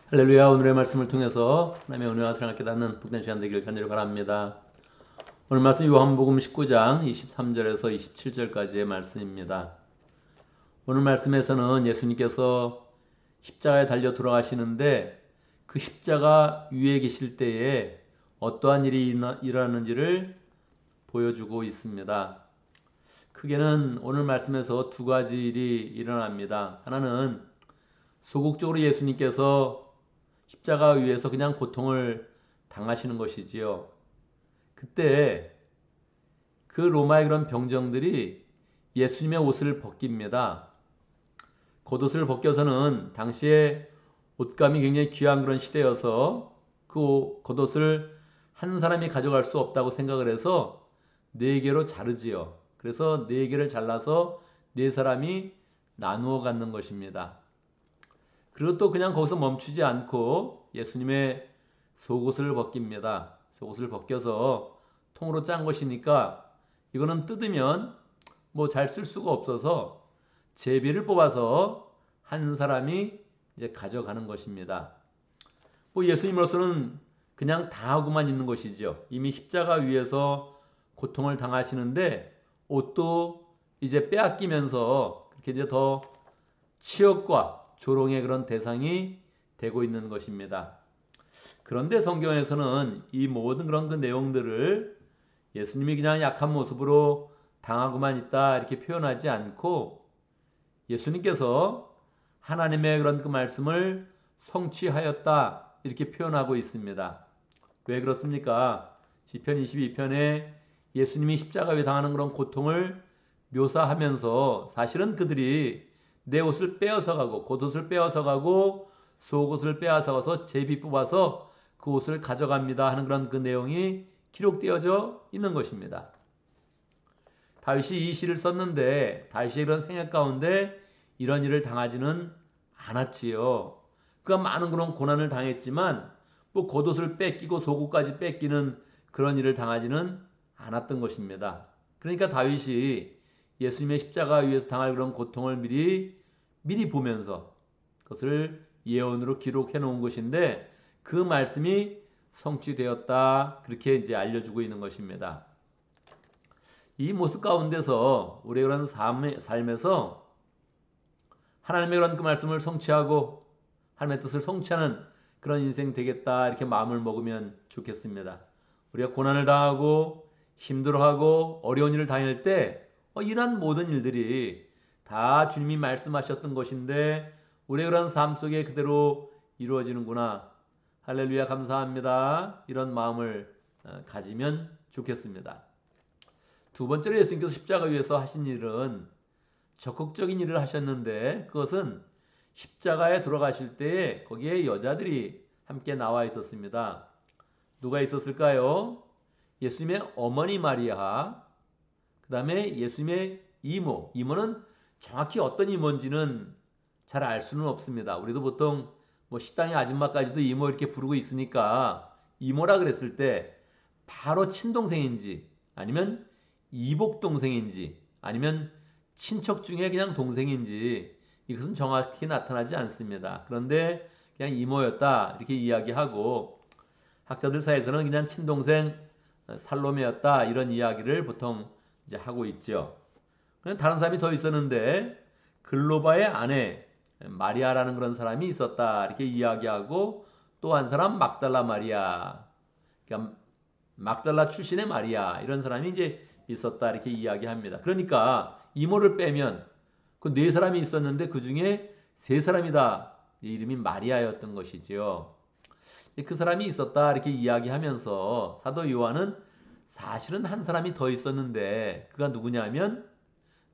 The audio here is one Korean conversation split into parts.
할렐루야. 오늘의 말씀을 통해서 하나님의 은혜와 사랑을 깨닫는 복된 시간 되기를 간절히 바랍니다. 오늘 말씀 요한복음 19장 23절에서 27절까지의 말씀입니다. 오늘 말씀에서는 예수님께서 십자가에 달려 돌아가시는데 그 십자가 위에 계실 때에 어떠한 일이 일어나는지를 보여주고 있습니다. 크게는 오늘 말씀에서 두 가지 일이 일어납니다. 하나는 소극적으로 예수님께서 십자가 위에서 그냥 고통을 당하시는 것이지요. 그때 그 로마의 그런 병정들이 예수님의 옷을 벗깁니다. 겉옷을 벗겨서는 당시에 옷감이 굉장히 귀한 그런 시대여서 그 겉옷을 한 사람이 가져갈 수 없다고 생각을 해서 네 개로 자르지요. 그래서 네 개를 잘라서 네 사람이 나누어 갖는 것입니다. 그리고 또 그냥 거기서 멈추지 않고 예수님의 속옷을 벗깁니다. 속옷을 벗겨서 통으로 짠 것이니까 이거는 뜯으면 뭐 잘 쓸 수가 없어서 제비를 뽑아서 한 사람이 이제 가져가는 것입니다. 뭐 예수님으로서는 그냥 당하고만 있는 것이죠. 이미 십자가 위에서 고통을 당하시는데 옷도 이제 빼앗기면서 그렇게 이제 더 치욕과 조롱의 그런 대상이 되고 있는 것입니다. 그런데 성경에서는 이 모든 그런 그 내용들을 예수님이 그냥 약한 모습으로 당하고만 있다 이렇게 표현하지 않고 예수님께서 하나님의 그런 그 말씀을 성취하였다 이렇게 표현하고 있습니다. 왜 그렇습니까? 시편 22편에 예수님이 십자가 위에 당하는 그런 고통을 묘사하면서 사실은 그들이 내 옷을 빼앗아 가고 겉옷을 빼앗아 가고 속옷을 빼앗아 가서 제비 뽑아서 그 옷을 가져갑니다 하는 그런 그 내용이 기록되어져 있는 것입니다. 다윗이 이 시를 썼는데 다윗의 그런 생각 가운데 이런 일을 당하지는 않았지요. 그가 많은 그런 고난을 당했지만 뭐 겉옷을 뺏기고 속옷까지 뺏기는 그런 일을 당하지는 않았던 것입니다. 그러니까 다윗이 예수님의 십자가 위에서 당할 그런 고통을 미리 보면서 그것을 예언으로 기록해 놓은 것인데 그 말씀이 성취되었다 그렇게 이제 알려주고 있는 것입니다. 이 모습 가운데서 우리의 그런 삶에서 하나님의 그런 그 말씀을 성취하고 하나님의 뜻을 성취하는 그런 인생 되겠다 이렇게 마음을 먹으면 좋겠습니다. 우리가 고난을 당하고 힘들어하고 어려운 일을 당할 때 이러한 모든 일들이 다 주님이 말씀하셨던 것인데 우리의 그런 삶 속에 그대로 이루어지는구나. 할렐루야 감사합니다. 이런 마음을 가지면 좋겠습니다. 두 번째로 예수님께서 십자가 위에서 하신 일은 적극적인 일을 하셨는데 그것은 십자가에 돌아가실 때에 거기에 여자들이 함께 나와 있었습니다. 누가 있었을까요? 예수님의 어머니 마리아, 그 다음에 예수님의 이모는 정확히 어떤 이모인지는 잘 알 수는 없습니다. 우리도 보통 뭐 식당의 아줌마까지도 이모 이렇게 부르고 있으니까 이모라 그랬을 때 바로 친동생인지 아니면 이복 동생인지 아니면 친척 중에 그냥 동생인지 이것은 정확히 나타나지 않습니다. 그런데 그냥 이모였다 이렇게 이야기하고 학자들 사이에서는 그냥 친동생 살로메였다 이런 이야기를 보통 이제 하고 있죠. 다른 사람이 더 있었는데 글로바의 아내 마리아라는 그런 사람이 있었다 이렇게 이야기하고 또 한 사람 막달라 마리아, 그러니까 막달라 출신의 마리아 이런 사람이 이제 있었다 이렇게 이야기합니다. 그러니까 이모를 빼면 그 네 사람이 있었는데 그 중에 세 사람이다 이름이 마리아였던 것이지요. 그 사람이 있었다 이렇게 이야기하면서 사도 요한은 사실은 한 사람이 더 있었는데 그가 누구냐면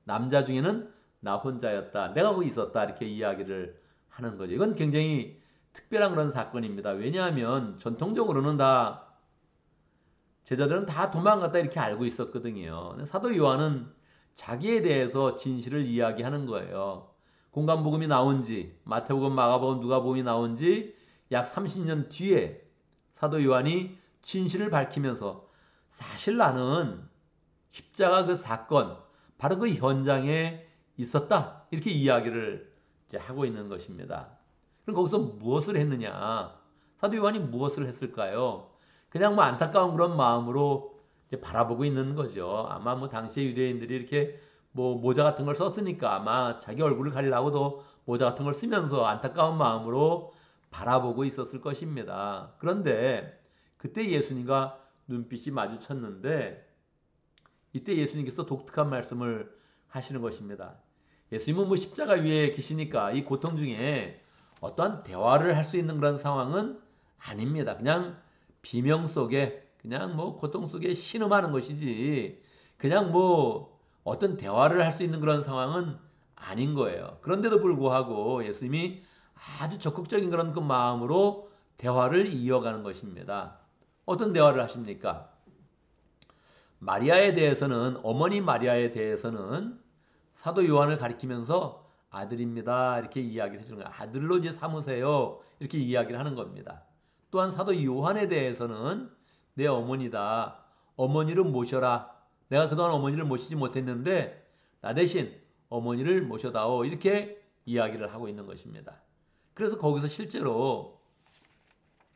남자 중에는 나 혼자였다. 내가 거기 있었다. 이렇게 이야기를 하는 거죠. 이건 굉장히 특별한 그런 사건입니다. 왜냐하면 전통적으로는 다 제자들은 다 도망갔다 이렇게 알고 있었거든요. 사도 요한은 자기에 대해서 진실을 이야기하는 거예요. 공간복음이 나온 지 마태복음, 마가복음, 누가복음이 나온 지 약 30년 뒤에 사도 요한이 진실을 밝히면서 사실 나는 십자가 그 사건 바로 그 현장에 있었다 이렇게 이야기를 이제 하고 있는 것입니다. 그럼 거기서 무엇을 했느냐? 사도 요한이 무엇을 했을까요? 그냥 뭐 안타까운 그런 마음으로 이제 바라보고 있는 거죠. 아마 뭐 당시에 유대인들이 이렇게 뭐 모자 같은 걸 썼으니까 아마 자기 얼굴을 가리려고도 모자 같은 걸 쓰면서 안타까운 마음으로 바라보고 있었을 것입니다. 그런데 그때 예수님과 눈빛이 마주쳤는데 이때 예수님께서 독특한 말씀을 하시는 것입니다. 예수님은 뭐 십자가 위에 계시니까 이 고통 중에 어떠한 대화를 할 수 있는 그런 상황은 아닙니다. 그냥 비명 속에 그냥 뭐 고통 속에 신음하는 것이지 그냥 뭐 어떤 대화를 할 수 있는 그런 상황은 아닌 거예요. 그런데도 불구하고 예수님이 아주 적극적인 그런 그 마음으로 대화를 이어가는 것입니다. 어떤 대화를 하십니까? 마리아에 대해서는 어머니 마리아에 대해서는 사도 요한을 가리키면서 아들입니다 이렇게 이야기를 해주는 거예요. 아들로 이제 삼으세요 이렇게 이야기를 하는 겁니다. 또한 사도 요한에 대해서는 내 어머니다. 어머니를 모셔라. 내가 그동안 어머니를 모시지 못했는데 나 대신 어머니를 모셔다오 이렇게 이야기를 하고 있는 것입니다. 그래서 거기서 실제로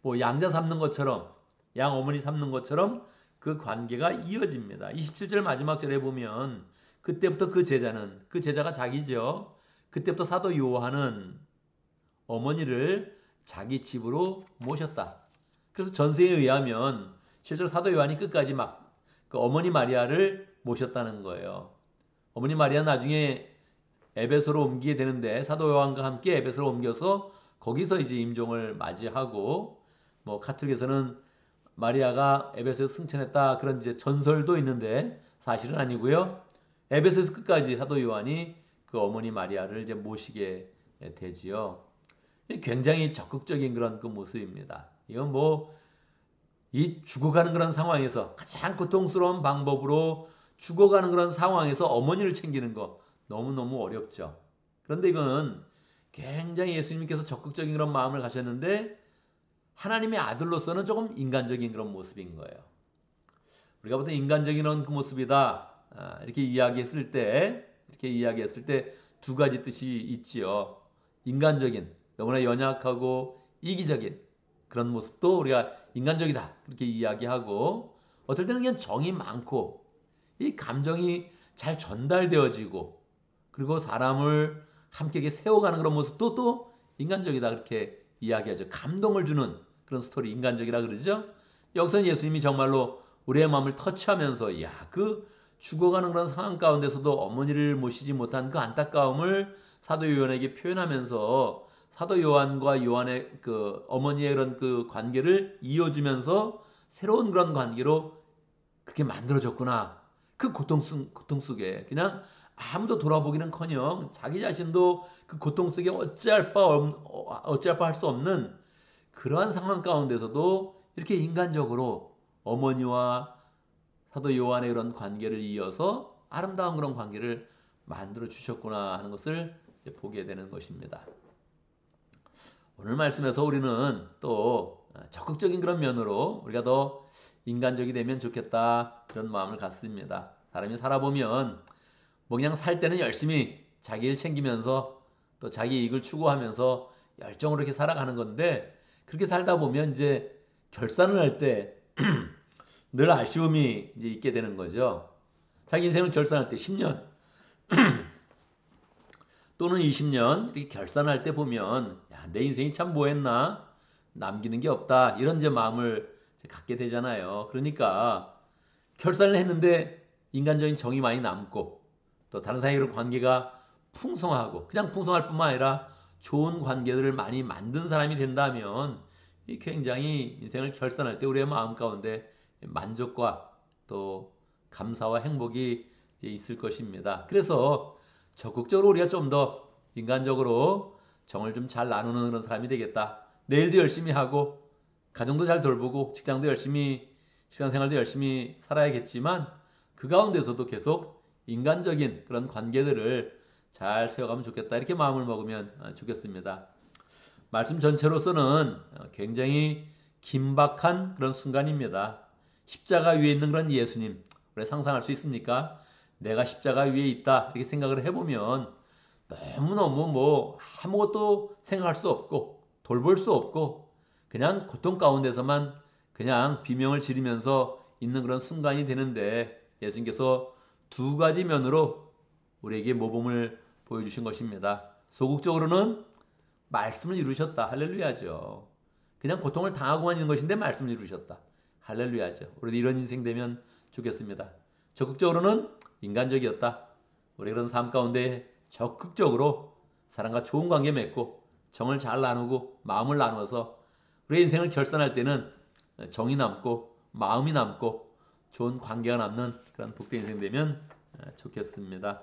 뭐 양자 삼는 것처럼 양 어머니 삼는 것처럼 그 관계가 이어집니다. 27절 마지막 절에 보면 그때부터 그 제자가 자기죠. 그때부터 사도 요한은 어머니를 자기 집으로 모셨다. 그래서 전세에 의하면 실제로 사도 요한이 끝까지 막 그 어머니 마리아를 모셨다는 거예요. 어머니 마리아 나중에 에베소로 옮기게 되는데 사도 요한과 함께 에베소로 옮겨서 거기서 이제 임종을 맞이하고 뭐 카톨릭에서는 마리아가 에베소에서 승천했다 그런 이제 전설도 있는데 사실은 아니고요. 에베소에서 끝까지 사도 요한이 그 어머니 마리아를 이제 모시게 되지요. 굉장히 적극적인 그런 그 모습입니다. 이건 뭐 이 죽어가는 그런 상황에서 가장 고통스러운 방법으로 죽어가는 그런 상황에서 어머니를 챙기는 거 너무너무 어렵죠. 그런데 이거는 굉장히 예수님께서 적극적인 그런 마음을 가셨는데 하나님의 아들로서는 조금 인간적인 그런 모습인 거예요. 우리가 보통 인간적인 그 모습이다 이렇게 이야기했을 때 두 가지 뜻이 있지요. 인간적인 너무나 연약하고 이기적인 그런 모습도 우리가 인간적이다 그렇게 이야기하고 어떨 때는 그냥 정이 많고 이 감정이 잘 전달되어지고 그리고 사람을 함께 세워가는 그런 모습도 또 인간적이다 그렇게 이야기하죠. 감동을 주는 그런 스토리 인간적이라 그러죠. 여기서는 예수님이 정말로 우리의 마음을 터치하면서 그 죽어가는 그런 상황 가운데서도 어머니를 모시지 못한 그 안타까움을 사도 요한에게 표현하면서 사도 요한과 요한의 그 어머니의 그런 그 관계를 이어주면서 새로운 그런 관계로 그렇게 만들어졌구나. 그 고통 속에 그냥 아무도 돌아보기는커녕 자기 자신도 그 고통 속에 어찌할 바 할 수 없는 그러한 상황 가운데서도 이렇게 인간적으로 어머니와 사도 요한의 그런 관계를 이어서 아름다운 그런 관계를 만들어 주셨구나 하는 것을 보게 되는 것입니다. 오늘 말씀에서 우리는 또 적극적인 그런 면으로 우리가 더 인간적이 되면 좋겠다 그런 마음을 갖습니다. 사람이 살아보면 뭐 그냥 살 때는 열심히 자기 일 챙기면서 또 자기 이익을 추구하면서 열정으로 이렇게 살아가는 건데 그렇게 살다 보면 이제 결산을 할 때 늘 아쉬움이 이제 있게 되는 거죠. 자기 인생을 결산할 때 10년 또는 20년 이렇게 결산할 때 보면 내 인생이 참 뭐했나 남기는 게 없다 이런 이제 마음을 갖게 되잖아요. 그러니까 결산을 했는데 인간적인 정이 많이 남고 또 다른 사람과의 관계가 풍성하고 그냥 풍성할 뿐만 아니라 좋은 관계들을 많이 만든 사람이 된다면 굉장히 인생을 결산할 때 우리의 마음 가운데 만족과 또 감사와 행복이 있을 것입니다. 그래서 적극적으로 우리가 좀 더 인간적으로 정을 좀 잘 나누는 그런 사람이 되겠다. 내일도 열심히 하고 가정도 잘 돌보고 직장도 열심히 직장생활도 열심히 살아야겠지만 그 가운데서도 계속 인간적인 그런 관계들을 잘 세워가면 좋겠다. 이렇게 마음을 먹으면 좋겠습니다. 말씀 전체로서는 굉장히 긴박한 그런 순간입니다. 십자가 위에 있는 그런 예수님, 우리 상상할 수 있습니까? 내가 십자가 위에 있다 이렇게 생각을 해보면 너무너무 뭐 아무것도 생각할 수 없고 돌볼 수 없고 그냥 고통 가운데서만 그냥 비명을 지르면서 있는 그런 순간이 되는데 예수님께서 두 가지 면으로 우리에게 모범을 보여주신 것입니다. 소극적으로는 말씀을 이루셨다. 할렐루야죠. 그냥 고통을 당하고만 있는 것인데 말씀을 이루셨다. 할렐루야죠. 우리도 이런 인생 되면 좋겠습니다. 적극적으로는 인간적이었다. 우리 그런 삶 가운데 적극적으로 사람과 좋은 관계 맺고 정을 잘 나누고 마음을 나누어서 우리의 인생을 결산할 때는 정이 남고 마음이 남고 좋은 관계가 남는 그런 복된 인생 되면 좋겠습니다.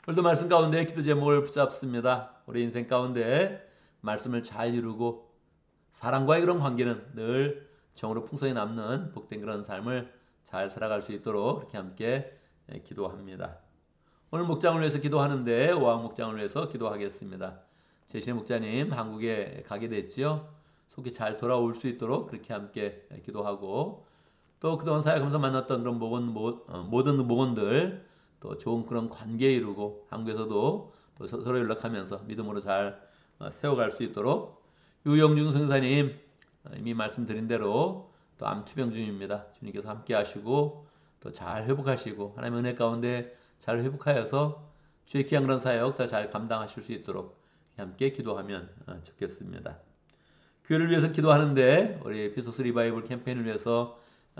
오늘도 말씀 가운데 기도 제목을 붙잡습니다. 우리 인생 가운데 말씀을 잘 이루고 사람과의 그런 관계는 늘 정으로 풍성히 남는 복된 그런 삶을 잘 살아갈 수 있도록 그렇게 함께 기도합니다. 오늘 목장을 위해서 기도하는데 오학 목장을 위해서 기도하겠습니다. 제신의 목자님 한국에 가게 됐지요. 속히 잘 돌아올 수 있도록 그렇게 함께 기도하고 또 그동안 사역하면서 만났던 그런 모든 목원들 또 좋은 그런 관계 이루고 한국에서도 또 서로 연락하면서 믿음으로 잘 세워갈 수 있도록 유영중 선사님 이미 말씀드린 대로 또 암투병 중입니다. 주님께서 함께 하시고 또 잘 회복하시고 하나님의 은혜 가운데 잘 회복하여서 주의 귀한 그런 사역 더 잘 감당하실 수 있도록 함께 기도하면 좋겠습니다. 교회를 위해서 기도하는데 우리 에피소스 리바이벌 캠페인을 위해서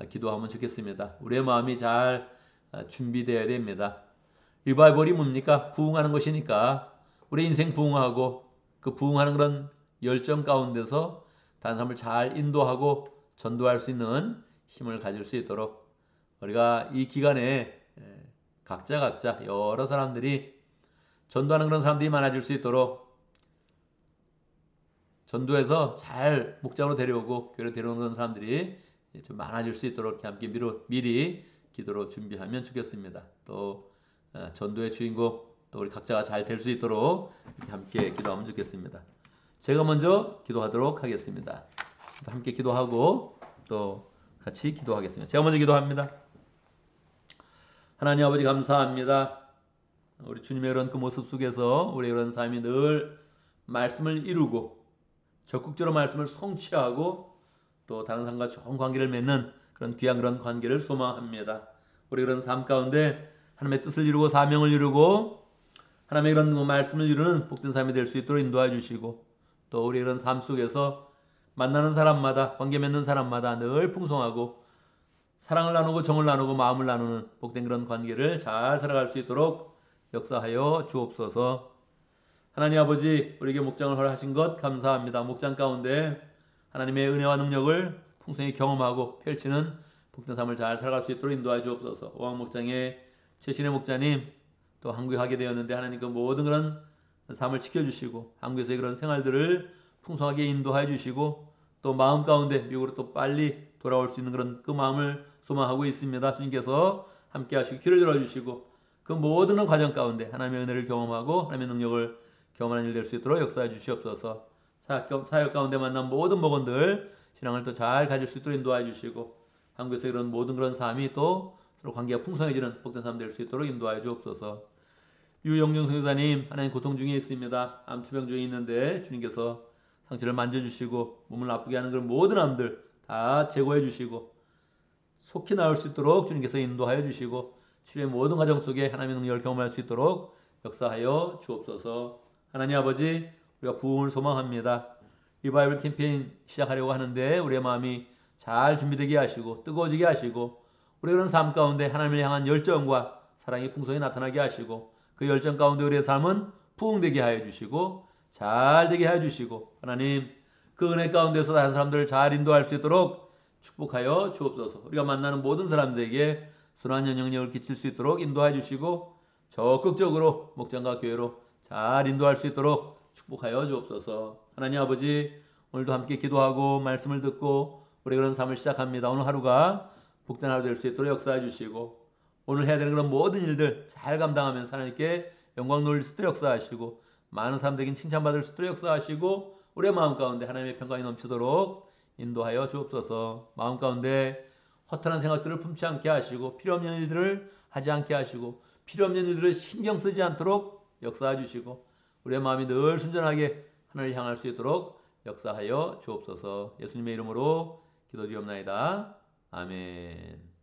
기도하면 좋겠습니다. 우리의 마음이 잘 준비되어야 됩니다. 리바이벌이 뭡니까? 부흥하는 것이니까 우리 인생 부흥하고 그 부흥하는 그런 열정 가운데서 다른 사람을 잘 인도하고 전도할 수 있는 힘을 가질 수 있도록 우리가 이 기간에 각자 여러 사람들이 전도하는 그런 사람들이 많아질 수 있도록 전도해서 잘 목장으로 데려오고 교회로 데려오는 그런 사람들이 좀 많아질 수 있도록 이렇게 함께 미리 기도로 준비하면 좋겠습니다. 또 전도의 주인공 또 우리 각자가 잘 될 수 있도록 이렇게 함께 기도하면 좋겠습니다. 제가 먼저 기도하도록 하겠습니다. 함께 기도하고 또 같이 기도하겠습니다. 제가 먼저 기도합니다. 하나님 아버지 감사합니다. 우리 주님의 그런 그 모습 속에서 우리의 그런 삶이 늘 말씀을 이루고 적극적으로 말씀을 성취하고 또 다른 사람과 좋은 관계를 맺는 그런 귀한 그런 관계를 소망합니다. 우리 그런 삶 가운데 하나님의 뜻을 이루고 사명을 이루고 하나님의 그런 말씀을 이루는 복된 삶이 될 수 있도록 인도해 주시고 또 우리 그런 삶 속에서 만나는 사람마다 관계 맺는 사람마다 늘 풍성하고 사랑을 나누고 정을 나누고 마음을 나누는 복된 그런 관계를 잘 살아갈 수 있도록 역사하여 주옵소서. 하나님 아버지 우리에게 목장을 허락하신 것 감사합니다. 목장 가운데 하나님의 은혜와 능력을 풍성히 경험하고 펼치는 복된 삶을 잘 살아갈 수 있도록 인도하여 주옵소서. 오학 목장의 최신의 목자님 또 한국에 가게 되었는데 하나님 그 모든 그런 삶을 지켜주시고 한국에서의 그런 생활들을 풍성하게 인도하여 주시고 또 마음 가운데 미국으로 또 빨리 돌아올 수 있는 그런 그 마음을 소망하고 있습니다. 주님께서 함께 하시고 길을 열어주시고 그 모든 과정 가운데 하나님의 은혜를 경험하고 하나님의 능력을 경험하는 일 될 수 있도록 역사해 주시옵소서. 사역 가운데 만난 모든 목원들 신앙을 또 잘 가질 수 있도록 인도해 주시고 한국에서 이런 모든 그런 삶이 또 서로 관계가 풍성해지는 복된 삶 될 수 있도록 인도해 주옵소서. 유영중 선교사님 하나님 고통 중에 있습니다. 암투병 중에 있는데 주님께서 상처를 만져주시고 몸을 아프게 하는 그런 모든 암들 다 제거해 주시고 속히 나을 수 있도록 주님께서 인도하여 주시고 치료의 모든 과정 속에 하나님의 능력을 경험할 수 있도록 역사하여 주옵소서. 하나님 아버지 우리가 부흥을 소망합니다. 리바이벌 캠페인 시작하려고 하는데 우리의 마음이 잘 준비되게 하시고 뜨거워지게 하시고 우리 그런 삶 가운데 하나님을 향한 열정과 사랑이 풍성히 나타나게 하시고 그 열정 가운데 우리의 삶은 부흥되게 하여 주시고 잘 되게 하여 주시고 하나님 그 은혜 가운데서 다른 사람들을 잘 인도할 수 있도록 축복하여 주옵소서. 우리가 만나는 모든 사람들에게 선한 영향력을 끼칠 수 있도록 인도해 주시고 적극적으로 목장과 교회로 잘 인도할 수 있도록 축복하여 주옵소서. 하나님 아버지 오늘도 함께 기도하고 말씀을 듣고 우리 그런 삶을 시작합니다. 오늘 하루가 복된 하루 될 수 있도록 역사해 주시고 오늘 해야 되는 그런 모든 일들 잘 감당하면서 하나님께 영광 돌릴 수 있도록 역사하시고 많은 사람들에게 칭찬받을 수 있도록 역사하시고 우리의 마음 가운데 하나님의 평강이 넘치도록 인도하여 주옵소서. 마음 가운데 허탄한 생각들을 품지 않게 하시고 필요 없는 일들을 하지 않게 하시고 필요 없는 일들을 신경 쓰지 않도록 역사해 주시고 우리의 마음이 늘 순전하게 하나님을 향할 수 있도록 역사하여 주옵소서. 예수님의 이름으로 기도드리옵나이다. 아멘.